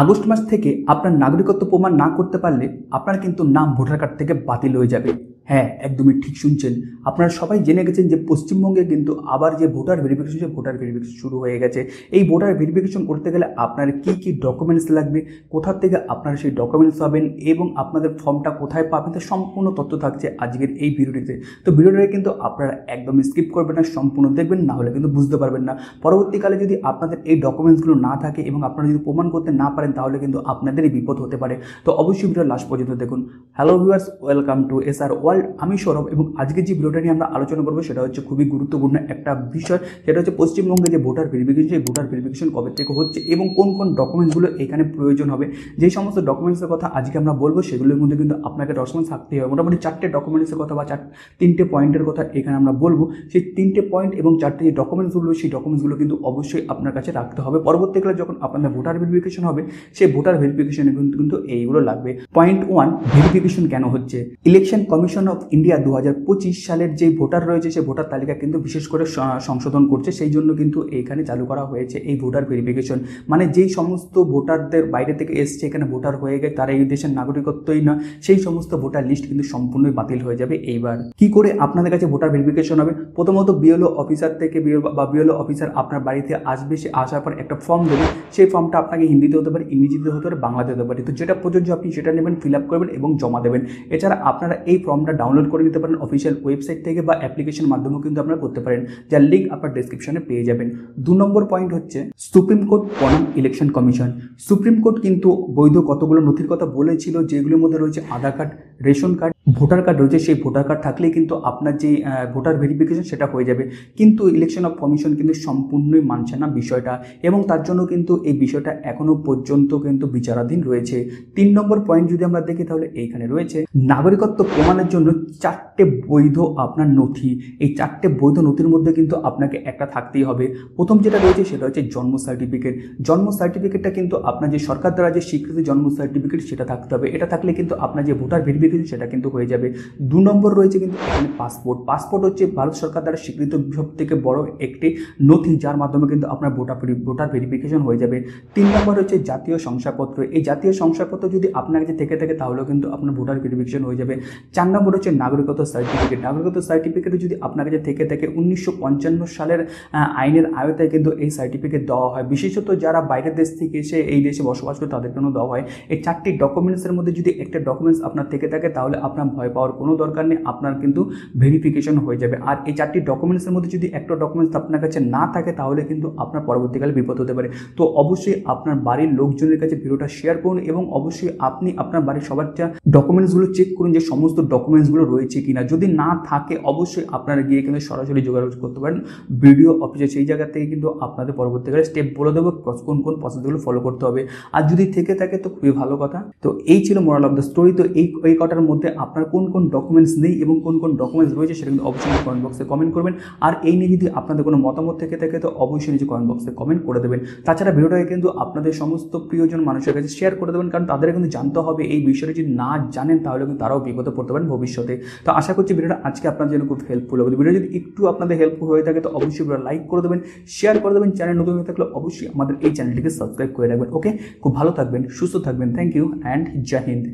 August মাস থেকে আপনার নাগরিকত্ব প্রমাণ না করতে পারলে আপনার কিন্তু নাম ভোটার কার্ড থেকে বাতিল হয়ে যাবে। হ্যাঁ, একদমই ঠিক শুনছেন। আপনারা সবাই জেনে গেছেন যে পশ্চিমবঙ্গে কিন্তু আবার যে ভোটার ভেরিফিকেশন শুরু হয়ে গেছে। এই ভোটার ভেরিফিকেশন করতে গেলে আপনার কি কি ডকুমেন্টস লাগবে, কোথা থেকে আপনারা সেই ডকুমেন্টস পাবেন এবং আপনাদের ফর্মটা কোথায় পাবেন, তার সম্পূর্ণ তথ্য থাকছে আজকের এই ভিডিওটিতে। তো ভিডিওটাকে কিন্তু আপনারা একদমই স্কিপ করবেন না, সম্পূর্ণ দেখবেন, না হলে কিন্তু বুঝতে পারবেন না। পরবর্তীকালে যদি আপনাদের এই ডকুমেন্টসগুলো না থাকে এবং আপনারা যদি প্রমাণ করতে না পারেন তাহলে কিন্তু আপনাদেরই বিপদ হতে পারে। তো অবশ্যই ভিডিও লাস্ট পর্যন্ত দেখুন। Hello viewers, welcome to SR world. আমি সৌরভ এবং আজকে যে ভিডিওটা নিয়ে আমরা আলোচনা করবো সেটা হচ্ছে খুবই গুরুত্বপূর্ণ একটা বিষয়। সেটা হচ্ছে পশ্চিমবঙ্গে যে ভোটার ভেরিফিকেশন, সেই ভোটার ভেরিফিকেশন কবে থেকে হচ্ছে এবং কোন কোন ডকুমেন্টসগুলো এখানে প্রয়োজন হবে। যেই সমস্ত ডকুমেন্টসের কথা আজকে আমরা বলবো সেগুলোর মধ্যে কিন্তু আপনাকে ডকুমেন্টস থাকতে হবে। মোটামুটি 4টে ডকুমেন্টসের কথা বা 3টে পয়েন্টের কথা এখানে আমরা বলবো। সেই 3টে পয়েন্ট এবং 4টে যে ডকুমেন্টসগুলো, সেই ডকুমেন্টসগুলো কিন্তু অবশ্যই আপনার কাছে রাখতে হবে। পরবর্তীকালে যখন আপনাদের ভোটার ভেরিফিকেশন হবে সেই ভোটার ভেরিফিকেশনে কিন্তু এইগুলো লাগবে। পয়েন্ট 1, ভেরিফিকেশন কেন হচ্ছে। ইলেকশন কমিশন অফ ইন্ডিয়া 2025 সালের যে ভোটার রয়েছে সেই ভোটার তালিকা কিন্তু বিশেষ করে সংশোধন করছে, সেই জন্য কিন্তু এখানে চালু করা হয়েছে এই ভোটার ভেরিফিকেশন। মানে যেই সমস্ত ভোটারদের বাইরে থেকে এসছে, এখানে ভোটার হয়ে গেছে, তারা এই দেশের নাগরিকত্বই না, সেই সমস্ত ভোটার লিস্ট কিন্তু সম্পূর্ণই বাতিল হয়ে যাবে। এইবার কি করে আপনাদের কাছে ভোটার ভেরিফিকেশন হবে? প্রথমত বিএলও অফিসার থেকে বিএলও অফিসার আপনার বাড়িতে আসবে। সে আসার পর একটা ফর্ম দেবে। সেই ফর্মটা আপনাকে হিন্দিতে হতে পারে, ইংরেজিতে হতে পারে, বাংলাতে হতে পারে। তো যেটা প্রযোজ্য আপনি সেটা নেবেন, ফিল আপ করবেন এবং জমা দেবেন। এছাড়া আপনারা এই ফর্মটা ডাউনলোড করে নিতে পারেন অফিসিয়াল ওয়েবসাইট থেকে বা অ্যাপ্লিকেশন মাধ্যমেও কিন্তু আপনারা করতে পারেন, যার লিঙ্ক আপনার ডেসক্রিপশনে পেয়ে যাবেন। 2 নম্বর পয়েন্ট হচ্ছে সুপ্রিম কোর্ট বনাম ইলেকশন কমিশন। সুপ্রিম কোর্ট কিন্তু বৈধ কতগুলো নথির কথা বলেছিল, যেগুলোর মধ্যে রয়েছে Aadhaar card, ration card, voter card রয়েছে। সেই ভোটার কার্ড থাকলেই কিন্তু আপনার যে ভোটার ভেরিফিকেশন সেটা হয়ে যাবে। কিন্তু ইলেকশন অফ কমিশন কিন্তু সম্পূর্ণই মানছে না বিষয়টা, এবং তার জন্য কিন্তু এই বিষয়টা এখনো পর্যন্ত কিন্তু বিচারাধীন রয়েছে। 3 নম্বর পয়েন্ট যদি আমরা দেখি তাহলে এইখানে রয়েছে নাগরিকত্ব প্রমাণের জন্য 4টে বৈধ আপনার নথি। এই 4টে বৈধ নথির মধ্যে কিন্তু আপনাকে একটা থাকতেই হবে। প্রথম যেটা রয়েছে সেটা হচ্ছে জন্ম সার্টিফিকেট। জন্ম সার্টিফিকেটটা কিন্তু আপনার যে সরকার দ্বারা যে স্বীকৃত জন্ম সার্টিফিকেট সেটা থাকতে হবে। এটা থাকলে কিন্তু আপনার যে ভোটার ভেরিফিকেশন সেটা কিন্তু হয়ে যাবে। 2 নম্বর রয়েছে কিন্তু এখানে পাসপোর্ট। পাসপোর্ট হচ্ছে ভারত সরকার দ্বারা স্বীকৃত সব থেকে বড় একটি নথি, যার মাধ্যমে কিন্তু আপনার ভোটার ভেরিফিকেশন হয়ে যাবে। 3 নম্বর হচ্ছে জাতীয় শংসাপত্র। এই জাতীয় শংসাপত্র যদি আপনার কাছে থেকে থাকে তাহলেও কিন্তু আপনার ভোটার ভেরিফিকেশন হয়ে যাবে। 4 নম্বর হচ্ছে নাগরিকত্ব সার্টিফিকেট। নাগরিকত্ব সার্টিফিকেট যদি আপনার কাছে থেকে থাকে 1955 সালের আইনের আওতায় কিন্তু এই সার্টিফিকেট দেওয়া হয়। বিশেষত যারা বাইরের দেশ থেকে এসে এই দেশে বসবাস করে তাদের জন্য দেওয়া হয়। এই 4টি ডকুমেন্টসের মধ্যে যদি একটা ডকুমেন্টস আপনার থেকে থাকে তাহলে আপনার ভয় পাওয়ার কোনো দরকার নেই, আপনার কিন্তু ভেরিফিকেশন হয়ে যাবে। আর এই 4টি ডকুমেন্টসের মধ্যে যদি একটা ডকুমেন্টস আপনার কাছে না থাকে তাহলে কিন্তু আপনার পরবর্তীকালে বিপদ হতে পারে। তো অবশ্যই আপনার বাড়ির লোকজনের কাছে ভিডিওটা শেয়ার করুন এবং অবশ্যই আপনি আপনার বাড়ির সবার ডকুমেন্টসগুলো চেক করুন যে সমস্ত ডকুমেন্টসগুলো রয়েছে কিনা। যদি না থাকে অবশ্যই আপনারা গিয়ে কিন্তু সরাসরি যোগাযোগ করতে পারেন বিডিও অফিসে। সেই জায়গা থেকে কিন্তু আপনাদের পরবর্তীকালে স্টেপ বলে দেবো কোন কোন প্রসেসগুলো ফলো করতে হবে। আর যদি থেকে থাকে তো খুবই ভালো কথা। তো এই ছিল মোরাল অফ দ্য স্টোরি। তো এই কটার মধ্যে আপনার কোন কোন ডকুমেন্টস নেই এবং কোন কোন ডকুমেন্টস রয়েছে সেটা কিন্তু অবশ্যই কমেন্ট বক্সে কমেন্ট করবেন। আর এই নিয়ে যদি আপনাদের কোনো মতামত থেকে থাকে তো অবশ্যই নিচে কমেন্ট বক্সে কমেন্ট করে দেবেন। তাছাড়া ভিডিওটাকে কিন্তু আপনাদের সমস্ত প্রিয়জন মানুষের কাছে শেয়ার করে দেবেন, কারণ তাদের কিন্তু জানতে হবে এই বিষয়টা। যদি না জানেন তাহলে কিন্তু তারাও বিপদে পড়তে পারেন ভবিষ্যতে। তো আশা করছি ভিডিওটা আজকে আপনার জন্য খুব হেল্পফুল হবে। ভিডিও যদি একটু আপনাদের হেল্পফুল হয়ে থাকে তো অবশ্যই ভিডিও লাইক করে দেবেন, শেয়ার করে দেবেন। চ্যানেল নতুন হয়ে থাকলে অবশ্যই আমাদের এই চ্যানেলটিকে সাবস্ক্রাইব করে রাখবেন। ওকে, খুব ভালো থাকবেন, সুস্থ থাকবেন। থ্যাংক ইউ অ্যান্ড জয় হিন্দ।